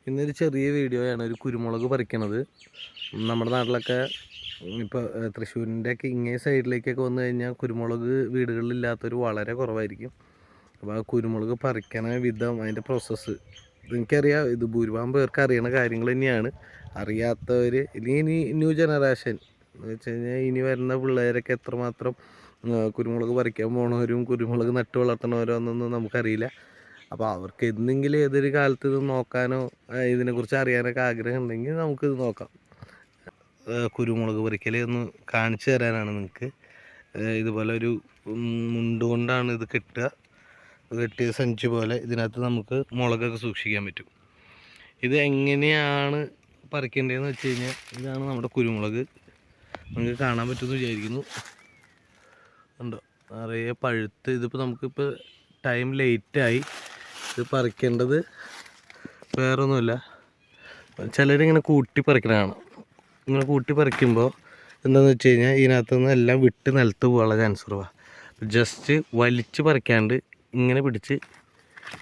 ഇന്നൊരു ചെറിയ വീഡിയോയാണ് ഒരു കുരുമുളക് പറിക്കണത്. നമ്മുടെ നാട്ടിലൊക്കെ ഇപ്പോൾ തൃശ്ശൂരിൻ്റെയൊക്കെ ഇങ്ങേ സൈഡിലേക്കൊക്കെ വന്നു കഴിഞ്ഞാൽ കുരുമുളക് വീടുകളിലില്ലാത്തൊരു വളരെ കുറവായിരിക്കും. അപ്പോൾ ആ കുരുമുളക് പറിക്കണ വിധം, അതിൻ്റെ പ്രോസസ്സ് എനിക്കറിയാം. ഇത് ഭൂരിഭാഗം പേർക്ക് അറിയണ കാര്യങ്ങൾ തന്നെയാണ്. അറിയാത്തവർ ഇനി ന്യൂ ജനറേഷൻ എന്ന് വെച്ച് കഴിഞ്ഞാൽ ഇനി വരുന്ന പിള്ളേരൊക്കെ എത്രമാത്രം കുരുമുളക് പറിക്കാൻ പോണവരും കുരുമുളക് നട്ട് വളർത്തണവരോ എന്നൊന്നും നമുക്കറിയില്ല. അപ്പോൾ അവർക്ക് എന്തെങ്കിലും ഏതൊരു കാലത്ത് ഇത് നോക്കാനോ ഇതിനെക്കുറിച്ച് അറിയാനൊക്കെ ആഗ്രഹം ഉണ്ടെങ്കിൽ നമുക്കിത് നോക്കാം. കുരുമുളക് പറിക്കൽ ഒന്ന് കാണിച്ചു തരാനാണ് നിങ്ങൾക്ക്. ഇതുപോലെ ഒരു മുണ്ടുകൊണ്ടാണ് ഇത് കെട്ടുക. കെട്ടിയ സഞ്ചി പോലെ ഇതിനകത്ത് നമുക്ക് മുളകൊക്കെ സൂക്ഷിക്കാൻ പറ്റും. ഇത് എങ്ങനെയാണ് പറിക്കേണ്ടതെന്ന് വെച്ച് കഴിഞ്ഞാൽ, ഇതാണ് നമ്മുടെ കുരുമുളക്. നിങ്ങൾക്ക് കാണാൻ പറ്റുമെന്ന് വിചാരിക്കുന്നു. ഉണ്ടോ, നിറയെ പഴുത്ത്. ഇതിപ്പോൾ നമുക്കിപ്പോൾ ടൈം ലേറ്റായി. ഇത് പറിക്കേണ്ടത് വേറൊന്നുമില്ല. ചിലരിങ്ങനെ കൂട്ടി പറിക്കണതാണ്. ഇങ്ങനെ കൂട്ടി പറിക്കുമ്പോൾ എന്താണെന്ന് വെച്ച് കഴിഞ്ഞാൽ ഇതിനകത്തുനിന്ന് എല്ലാം വിട്ട് നിലത്ത് പോകാനുള്ള ചാൻസ് കുറവാണ്. ജസ്റ്റ് വലിച്ച് പറിക്കാണ്ട് ഇങ്ങനെ പിടിച്ച്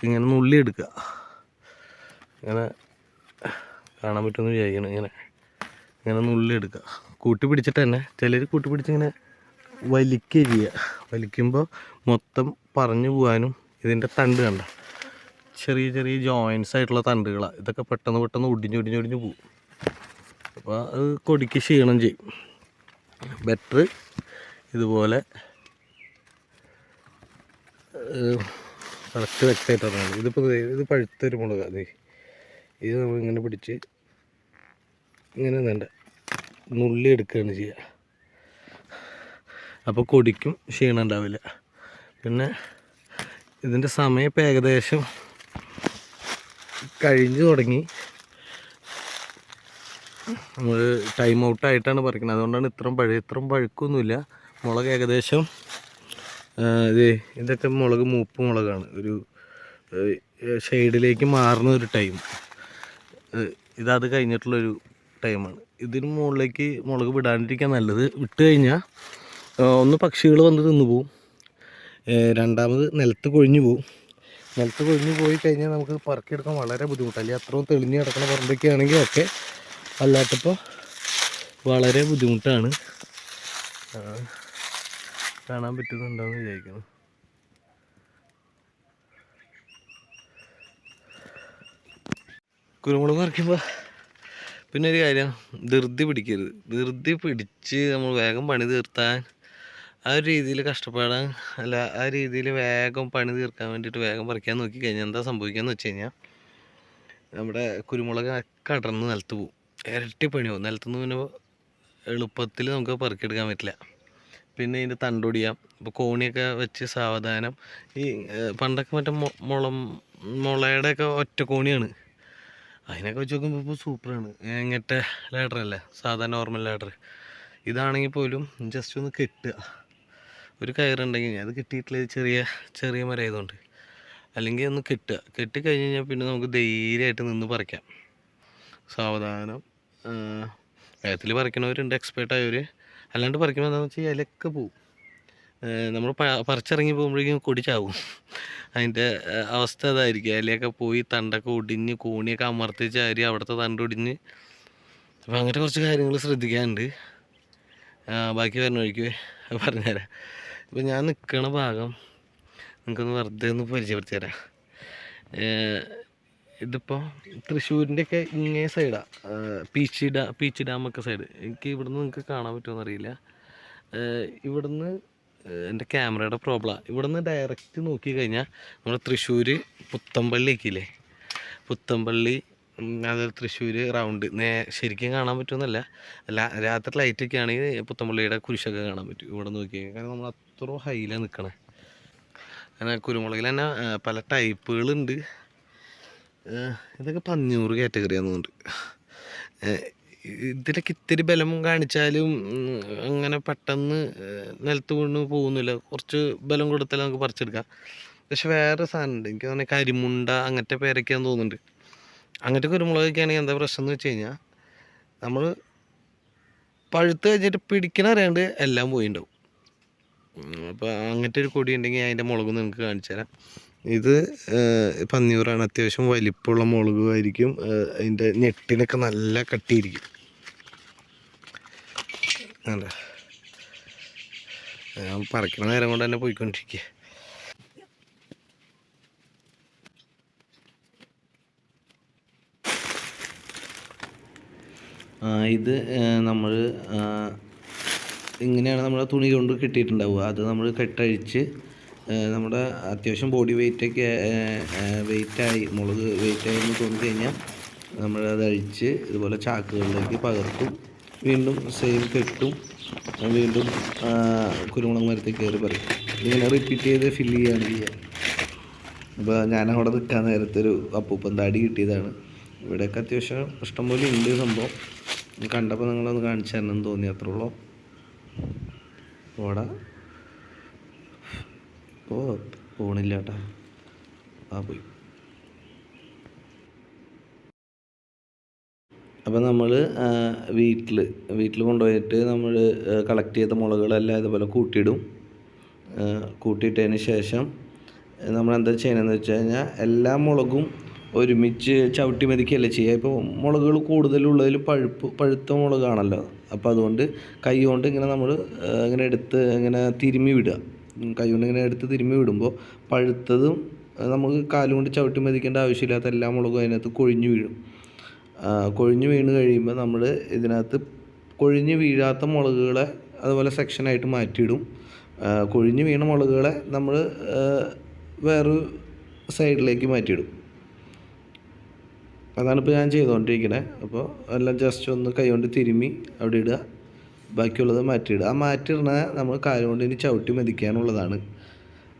ഇങ്ങനെ നുള്ളി എടുക്കുക. ഇങ്ങനെ കാണാൻ പറ്റുമെന്ന് വിചാരിക്കണം. ഇങ്ങനെ നുള്ളി എടുക്കുക. കൂട്ടി പിടിച്ചിട്ട് തന്നെ ചിലർ കൂട്ടി പിടിച്ചിങ്ങനെ വലിക്കുക ചെയ്യുക. വലിക്കുമ്പോൾ മൊത്തം പറഞ്ഞു പോകാനും ഇതിൻ്റെ തണ്ട് കണ്ട ചെറിയ ചെറിയ ജോയിൻസ് ആയിട്ടുള്ള തണ്ടുകളാണ്. ഇതൊക്കെ പെട്ടെന്ന് ഒടിഞ്ഞൊടിഞ്ഞ് പോകും. അപ്പോൾ അത് കൊടിക്ക് ക്ഷീണം ചെയ്യും. ബെറ്റർ ഇതുപോലെ കറക്റ്റ് വ്യക്തമായിട്ടാണ്. ഇത് പഴുത്തൊരു മുളക്. അതെ, ഇത് നമ്മളിങ്ങനെ പിടിച്ച് ഇങ്ങനെ വേണ്ട നുള്ളി എടുക്കുകയാണ് ചെയ്യുക. അപ്പോൾ കൊടിക്കും ക്ഷീണം ഉണ്ടാവില്ല. പിന്നെ ഇതിൻ്റെ സമയം ഇപ്പോൾ ഏകദേശം കഴിഞ്ഞു തുടങ്ങി. നമ്മൾ ടൈം ഔട്ടായിട്ടാണ് പറിക്കുന്നത്. അതുകൊണ്ടാണ് ഇത്രയും പഴുക്കൊന്നുമില്ല. മുളക് ഏകദേശം ഇതൊക്കെ മൂപ്പ് മുളകാണ്. ഒരു ഷെയ്ഡിലേക്ക് മാറുന്ന ഒരു ടൈം അത് കഴിഞ്ഞിട്ടുള്ളൊരു ടൈമാണ്. ഇതിന് മുകളിലേക്ക് മുളക് വിടാണ്ടിരിക്കാൻ നല്ലത്. വിട്ട് കഴിഞ്ഞാൽ ഒന്ന് പക്ഷികൾ വന്ന് തിന്നു പോവും, രണ്ടാമത് നിലത്ത് കൊഴിഞ്ഞു പോവും. നിലത്ത് കൊഴിഞ്ഞു പോയി കഴിഞ്ഞാൽ നമുക്ക് പറക്കിയെടുക്കാൻ വളരെ ബുദ്ധിമുട്ടാണ്. അല്ലെങ്കിൽ അത്രയും തെളിഞ്ഞ് കിടക്കുന്ന പറമ്പൊക്കെ ആണെങ്കിൽ ഒക്കെ, അല്ലാത്തപ്പോൾ വളരെ ബുദ്ധിമുട്ടാണ്. കാണാൻ പറ്റുന്നുണ്ടാവുമെന്ന് വിചാരിക്കുന്നു. കുരുമുളക് പറിക്കുമ്പോൾ പിന്നെ ഒരു കാര്യം, ധൃതി പിടിക്കരുത്. ധൃതി പിടിച്ച് നമ്മൾ വേഗം പണി തീർത്താൻ ആ ഒരു രീതിയിൽ കഷ്ടപ്പാടാൻ അല്ല, ആ രീതിയിൽ വേഗം പണി തീർക്കാൻ വേണ്ടിയിട്ട് വേഗം പറിക്കാൻ നോക്കിക്കഴിഞ്ഞാൽ എന്താ സംഭവിക്കാന്ന് വെച്ച് കഴിഞ്ഞാൽ, നമ്മുടെ കുരുമുളക് കടർന്ന് നിലത്ത് പോവും. ഇരട്ടി പണിയാവും. നിലത്തുനിന്ന് പിന്നെ എളുപ്പത്തിൽ നമുക്ക് പെറുക്കിയെടുക്കാൻ പറ്റില്ല. പിന്നെ ഇതിൻ്റെ തണ്ടൊടിയാം. ഇപ്പോൾ കോണിയൊക്കെ വെച്ച് സാവധാനം, ഈ പണ്ടൊക്കെ മറ്റേ മുളയുടെയൊക്കെ ഒറ്റ കോണിയാണ്. അതിനൊക്കെ വെച്ച് നോക്കുമ്പോൾ ഇപ്പോൾ സൂപ്പറാണ്. ഇങ്ങനത്തെ ലാഡറല്ലേ, സാധാ നോർമൽ ലാഡർ. ഇതാണെങ്കിൽ പോലും ജസ്റ്റ് ഒന്ന് കെട്ടുക. ഒരു കയറുണ്ടെങ്കിൽ അത് കെട്ടിയിട്ടില്ല, ചെറിയ മരമായതുകൊണ്ട്. അല്ലെങ്കിൽ ഒന്ന് കെട്ടി കഴിഞ്ഞ് കഴിഞ്ഞാൽ പിന്നെ നമുക്ക് ധൈര്യമായിട്ട് നിന്ന് പറിക്കാം. സാവധാനം വേഗത്തിൽ പറിക്കണവരുണ്ട്, എക്സ്പേർട്ടായവർ. അല്ലാണ്ട് പറിക്കുമ്പോൾ എന്താണെന്ന് വെച്ചാൽ ഇലയൊക്കെ പോവും. നമ്മൾ പറിച്ചിറങ്ങി പോകുമ്പോഴേക്കും കൊടി ചാവും. അതിൻ്റെ അവസ്ഥ അതായിരിക്കും. ഇലയൊക്കെ പോയി തണ്ടൊക്കെ ഒടിഞ്ഞ് കോണിയൊക്കെ അമർത്തി ചാരി അവിടുത്തെ തണ്ടൊടിഞ്ഞ്. അപ്പോൾ അങ്ങനത്തെ കുറച്ച് കാര്യങ്ങൾ ശ്രദ്ധിക്കാനുണ്ട്. ബാക്കി വരുന്ന വഴിക്ക് പറഞ്ഞുതരാം. ഇപ്പോൾ ഞാൻ നിൽക്കണ ഭാഗം നിങ്ങൾക്കൊന്ന് വെറുതെ ഒന്ന് പരിചയപ്പെടുത്തി തരാം. ഇതിപ്പോൾ തൃശ്ശൂരിൻ്റെയൊക്കെ ഇങ്ങേ സൈഡാണ്, പീച്ച് ഡാമൊക്കെ സൈഡ്. എനിക്ക് ഇവിടുന്ന് നിങ്ങൾക്ക് കാണാൻ പറ്റുമോ എന്നറിയില്ല. ഇവിടുന്ന് എൻ്റെ ക്യാമറയുടെ പ്രോബ്ലമാണ്. ഇവിടുന്ന് ഡയറക്റ്റ് നോക്കി കഴിഞ്ഞാൽ നമ്മുടെ തൃശ്ശൂർ പുത്തമ്പള്ളിയൊക്കെ ഇല്ലേ, പുത്തമ്പള്ളി, അത് തൃശ്ശൂർ റൗണ്ട് ശരിക്കും കാണാൻ പറ്റുമെന്നല്ല, രാത്രി ലൈറ്റൊക്കെ ആണെങ്കിൽ പുത്തമ്പള്ളിയുടെ കുരിശൊക്കെ കാണാൻ പറ്റും ഇവിടെ നോക്കി. കാരണം നമ്മൾ അത്ര ഹൈയിലാണ് നിൽക്കണേ. അങ്ങനെ കുരുമുളകിൽ തന്നെ പല ടൈപ്പുകളുണ്ട്. ഇതൊക്കെ 500 കാറ്റഗറിയാണെന്നുണ്ട്. ഇതിലൊക്കെ ഇത്തിരി ബലം കാണിച്ചാലും അങ്ങനെ പെട്ടെന്ന് നിലത്ത് വീണ് പോകുന്നില്ല. കുറച്ച് ബലം കൊടുത്താൽ നമുക്ക് പറിച്ചെടുക്കാം. പക്ഷെ വേറെ സാധനമുണ്ട്, എനിക്ക് തോന്നുന്നത് കരിമുണ്ട അങ്ങനത്തെ പേരൊക്കെയാണെന്ന് തോന്നുന്നുണ്ട്. അങ്ങനത്തെ കുരുമുളകൊക്കെ ആണെങ്കിൽ എന്താ പ്രശ്നം എന്ന് വെച്ച് കഴിഞ്ഞാൽ, നമ്മൾ പഴുത്ത് കഴിഞ്ഞിട്ട് പിടിക്കണ അറിയാണ്ട് എല്ലാം പോയിണ്ടാവും. അപ്പോൾ അങ്ങനത്തെ ഒരു കൊടി ഉണ്ടെങ്കിൽ അതിൻ്റെ മുളക് നിങ്ങൾക്ക് കാണിച്ചു തരാം. ഇത് പന്നിയൂറാണ്. അത്യാവശ്യം വലിപ്പമുള്ള മുളകുമായിരിക്കും. അതിൻ്റെ ഞെട്ടിനൊക്കെ നല്ല കട്ടിയിരിക്കും. അല്ല, ഞാൻ പറിക്കണ നേരം കൊണ്ട് തന്നെ പോയിക്കൊണ്ടിരിക്കുക. ഇത് നമ്മൾ ഇങ്ങനെയാണ് നമ്മുടെ തുണി കൊണ്ട് കിട്ടിയിട്ടുണ്ടാവുക. അത് നമ്മൾ കെട്ടഴിച്ച് നമ്മുടെ അത്യാവശ്യം ബോഡി വെയിറ്റായി മുളക് വെയിറ്റായി എന്ന് തോന്നിക്കഴിഞ്ഞാൽ നമ്മളത് അഴിച്ച് ഇതുപോലെ ചാക്കുകളിലേക്ക് പകർത്തും. വീണ്ടും സെയിം കെട്ടും. വീണ്ടും കുരുമുളക് മരത്തിൽ കയറി പറിക്കും. ഇങ്ങനെ റിപ്പീറ്റ് ചെയ്ത് ഫില്ല് ചെയ്യുകയാണ് ചെയ്യുക. അപ്പോൾ ഞാനവിടെ നിൽക്കാൻ നേരത്തെ ഒരു അപ്പൂപ്പൻ താടി കിട്ടിയതാണ്. ഇവിടെയൊക്കെ അത്യാവശ്യം ഇഷ്ടംപോലെ ഉണ്ട് സംഭവം. കണ്ടപ്പോൾ നിങ്ങളൊന്ന് കാണിച്ചു തരണം തോന്നി, അത്രേ ഉള്ളൂ. ഓടാ പോണില്ല കേട്ടോ. പോയി. അപ്പോൾ നമ്മൾ വീട്ടിൽ കൊണ്ടുപോയിട്ട് നമ്മൾ കളക്ട് ചെയ്ത മുളകുകളെല്ലാം ഇതുപോലെ കൂട്ടിയിടും. കൂട്ടിയിട്ടതിന് ശേഷം നമ്മളെന്താ ചെയ്യണമെന്ന് വെച്ച് കഴിഞ്ഞാൽ എല്ലാ മുളകും ഒരുമിച്ച് ചവിട്ടി മെതിക്കുകയല്ല ചെയ്യുക. ഇപ്പോൾ മുളകുകൾ കൂടുതലുള്ളതിൽ പഴുത്ത മുളകാണല്ലോ. അപ്പോൾ അതുകൊണ്ട് കൈ കൊണ്ട് ഇങ്ങനെ നമ്മൾ ഇങ്ങനെ എടുത്ത് ഇങ്ങനെ തിരുമ്മി വിടുക. കൈ കൊണ്ട് ഇങ്ങനെ എടുത്ത് തിരുമ്മി വിടുമ്പോൾ പഴുത്തതും നമുക്ക് കാലുകൊണ്ട് ചവിട്ടി മെതിക്കേണ്ട ആവശ്യമില്ലാത്ത എല്ലാ മുളകും അതിനകത്ത് കൊഴിഞ്ഞു വീഴും. കൊഴിഞ്ഞു വീണ് കഴിയുമ്പോൾ നമ്മൾ ഇതിനകത്ത് കൊഴിഞ്ഞു വീഴാത്ത മുളകുകളെ അതുപോലെ സെക്ഷനായിട്ട് മാറ്റിയിടും. കൊഴിഞ്ഞു വീണ മുളകുകളെ നമ്മൾ വേറൊരു സൈഡിലേക്ക് മാറ്റിയിടും. അതാണിപ്പോൾ ഞാൻ ചെയ്തുകൊണ്ടിരിക്കുന്നത്. അപ്പോൾ എല്ലാം ജസ്റ്റ് ഒന്ന് കൈ കൊണ്ട് തിരുമ്മി അവിടെ ഇടുക, ബാക്കിയുള്ളത് മാറ്റിയിടുക. ആ മാറ്റിയിടുന്നത് നമ്മൾ കാലുകൊണ്ട് ഇനി ചവിട്ടി മെതിക്കാനുള്ളതാണ്.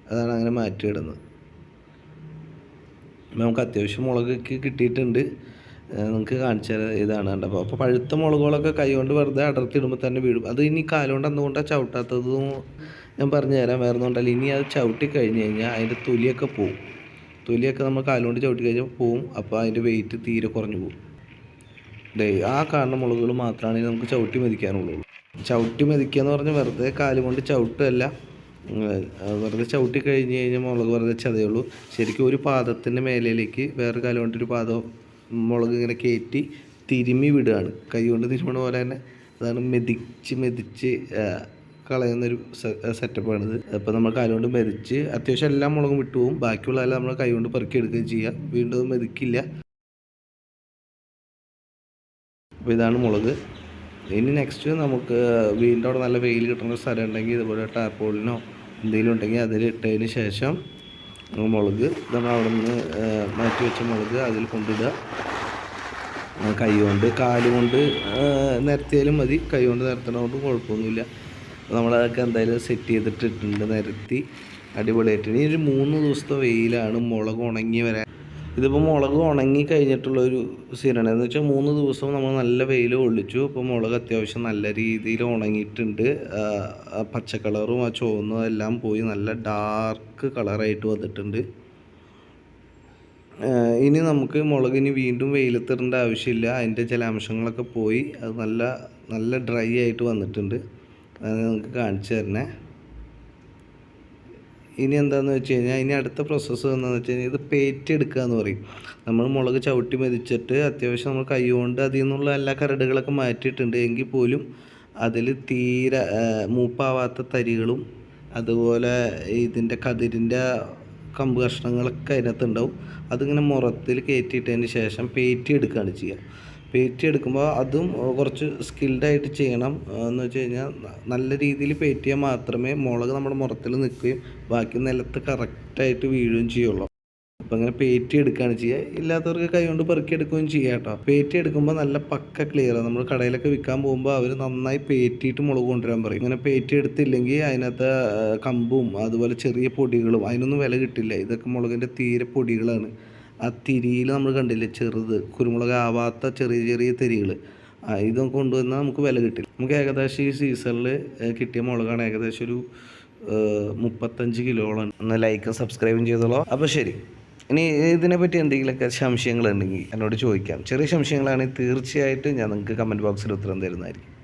അതാണ് അങ്ങനെ മാറ്റിയിടുന്നത്. നമുക്ക് അത്യാവശ്യം മുളകൊക്കെ കിട്ടിയിട്ടുണ്ട്. നിങ്ങൾക്ക് കാണിച്ചു തരാം. ഇതാണ് കണ്ടപ്പോൾ. അപ്പോൾ പഴുത്ത മുളകുകളൊക്കെ കൈ കൊണ്ട് വെറുതെ അടർത്തിയിടുമ്പോൾ തന്നെ വീഴും. അത് ഇനി കാലുകൊണ്ട് എന്തുകൊണ്ടാണ് ചവിട്ടാത്തതും ഞാൻ പറഞ്ഞു തരാം. വേറെ ഒന്നുകൊണ്ടല്ല, ഇനി അത് ചവിട്ടി കഴിഞ്ഞ് കഴിഞ്ഞാൽ അതിൻ്റെ തൊലിയൊക്കെ പോവും. തൊലിയൊക്കെ നമ്മൾ കാലുകൊണ്ട് ചവിട്ടി കഴിഞ്ഞാൽ പോവും. അപ്പോൾ അതിൻ്റെ വെയിറ്റ് തീരെ കുറഞ്ഞു പോകും. ആ കാണുന്ന മുളകുകൾ മാത്രമാണ് നമുക്ക് ചവിട്ടി മെതിക്കാനുള്ളൂ. ചവിട്ടി മെതിക്കുക എന്ന് പറഞ്ഞാൽ വെറുതെ കാലുകൊണ്ട് ചവിട്ടല്ല. വെറുതെ ചവിട്ടി കഴിഞ്ഞ് കഴിഞ്ഞാൽ മുളക് വെറുതെ ചതയുള്ളൂ. ശരിക്കും ഒരു പാദത്തിൻ്റെ മേലയിലേക്ക് വേറെ കാലുകൊണ്ട് ഒരു പാദം മുളക് ഇങ്ങനെ കയറ്റി തിരുമ്മി വിടുകയാണ്. കൈ കൊണ്ട് തിരുമ്മണ പോലെ തന്നെ. അതാണ് മെതിച്ച് കളയുന്നൊരു സെറ്റപ്പാണിത്. അപ്പോൾ നമ്മൾ കാലുകൊണ്ട് മെതിച്ച് അത്യാവശ്യം എല്ലാ മുളകും വിട്ടുപോകും. ബാക്കിയുള്ളതെല്ലാം നമ്മൾ കൈ കൊണ്ട് പെറുക്കി എടുക്കുകയും ചെയ്യുക. വീണ്ടും മെതിക്കില്ല. അപ്പോൾ ഇതാണ് മുളക്. ഇനി നെക്സ്റ്റ് നമുക്ക് വീണ്ടും അവിടെ നല്ല വെയിൽ കിട്ടുന്ന സ്ഥലം ഉണ്ടെങ്കിൽ ഇതുപോലെ ടാർപോളിനോ എന്തെങ്കിലും ഉണ്ടെങ്കിൽ അതിലിട്ടതിന് ശേഷം മുളക് നമ്മൾ അവിടെ നിന്ന് മാറ്റി വെച്ച മുളക് അതിൽ കൊണ്ടിടുക. കൈ കൊണ്ട് കാലുകൊണ്ട് നിരത്തിയാലും മതി. കൈ കൊണ്ട് നിരത്തണതുകൊണ്ട് കുഴപ്പമൊന്നുമില്ല. നമ്മളതൊക്കെ എന്തായാലും സെറ്റ് ചെയ്തിട്ടിട്ടുണ്ട്, നിരത്തി അടിപൊളിയായിട്ട്. ഇനി ഒരു 3 ദിവസത്തെ വെയിലാണ് മുളക് ഉണങ്ങി വരാൻ. ഇതിപ്പോൾ മുളക് ഉണങ്ങി കഴിഞ്ഞിട്ടുള്ളൊരു സീനാണ്. എന്ന് വെച്ചാൽ 3 ദിവസം നമ്മൾ നല്ല വെയിൽ കൊള്ളിച്ചു. അപ്പോൾ മുളക് അത്യാവശ്യം നല്ല രീതിയിൽ ഉണങ്ങിയിട്ടുണ്ട്. പച്ച കളറും ആ ചുവന്നും എല്ലാം പോയി നല്ല ഡാർക്ക് കളറായിട്ട് വന്നിട്ടുണ്ട്. ഇനി നമുക്ക് മുളകിന് വീണ്ടും വെയിലത്തിടേണ്ട ആവശ്യമില്ല. അതിൻ്റെ ജലാംശങ്ങളൊക്കെ പോയി അത് നല്ല ഡ്രൈ ആയിട്ട് വന്നിട്ടുണ്ട്. അത് നമുക്ക് കാണിച്ചു തരണേ. ഇനി എന്താണെന്ന് വെച്ച് കഴിഞ്ഞാൽ ഇനി അടുത്ത പ്രോസസ്സ് എന്താണെന്ന് വെച്ച് കഴിഞ്ഞാൽ ഇത് പേറ്റ് എടുക്കുക എന്ന് പറയും. നമ്മൾ മുളക് ചവിട്ടി മെതിച്ചിട്ട് അത്യാവശ്യം നമ്മൾ കൈ കൊണ്ട് അതിൽ നിന്നുള്ള എല്ലാ കരടുകളൊക്കെ മാറ്റിയിട്ടുണ്ട്. എങ്കിൽ പോലും അതിൽ തീരെ മൂപ്പാവാത്ത തരികളും അതുപോലെ ഇതിൻ്റെ കതിരിൻ്റെ കമ്പ് കഷ്ണങ്ങളൊക്കെ അതിനകത്തുണ്ടാവും. അതിങ്ങനെ മുറത്തിൽ കയറ്റിയിട്ടതിന് ശേഷം പേറ്റി എടുക്കുകയാണ് ചെയ്യുക. പേറ്റി എടുക്കുമ്പോൾ അതും കുറച്ച് സ്കിൽഡായിട്ട് ചെയ്യണം. എന്ന് വെച്ച് കഴിഞ്ഞാൽ നല്ല രീതിയിൽ പേറ്റിയാൽ മാത്രമേ മുളക് നമ്മുടെ മുറത്തിൽ നിൽക്കുകയും ബാക്കി നിലത്ത് കറക്റ്റായിട്ട് വീഴുകയും ചെയ്യുള്ളൂ. അപ്പോൾ അങ്ങനെ പേറ്റി എടുക്കുകയാണ് ചെയ്യുക. ഇല്ലാത്തവർക്ക് കൈ കൊണ്ട് പെറുക്കി എടുക്കുകയും ചെയ്യാം കേട്ടോ. പേറ്റി എടുക്കുമ്പോൾ നല്ല പക്ക ക്ലിയറാണ്. നമ്മൾ കടയിലൊക്കെ വിൽക്കാൻ പോകുമ്പോൾ അവർ നന്നായി പേറ്റിയിട്ട് മുളക് കൊണ്ടുവരാൻ പറയും. ഇങ്ങനെ പേറ്റി എടുത്തില്ലെങ്കിൽ അതിനകത്ത് കമ്പും അതുപോലെ ചെറിയ പൊടികളും അതിനൊന്നും വില കിട്ടില്ല. ഇതൊക്കെ മുളകിൻ്റെ തീരെ പൊടികളാണ്. ആ തിരിയിൽ നമ്മൾ കണ്ടില്ലേ, ചെറുത് കുരുമുളക് ആവാത്ത ചെറിയ തിരികൾ, ഇതൊക്കെ കൊണ്ടുവന്നാൽ നമുക്ക് വില കിട്ടില്ല. നമുക്ക് ഏകദേശം ഈ സീസണിൽ കിട്ടിയ മുളകാണ് ഏകദേശം ഒരു 35 കിലോളം. ഒന്ന് ലൈക്കും സബ്സ്ക്രൈബും ചെയ്തോളൂ. അപ്പോൾ ശരി. ഇനി ഇതിനെപ്പറ്റി എന്തെങ്കിലുമൊക്കെ സംശയങ്ങളുണ്ടെങ്കിൽ എന്നോട് ചോദിക്കാം. ചെറിയ സംശയങ്ങളാണെങ്കിൽ തീർച്ചയായിട്ടും ഞാൻ നിങ്ങൾക്ക് കമൻറ്റ് ബോക്സിൽ ഉത്തരം തരുന്നതായിരിക്കും.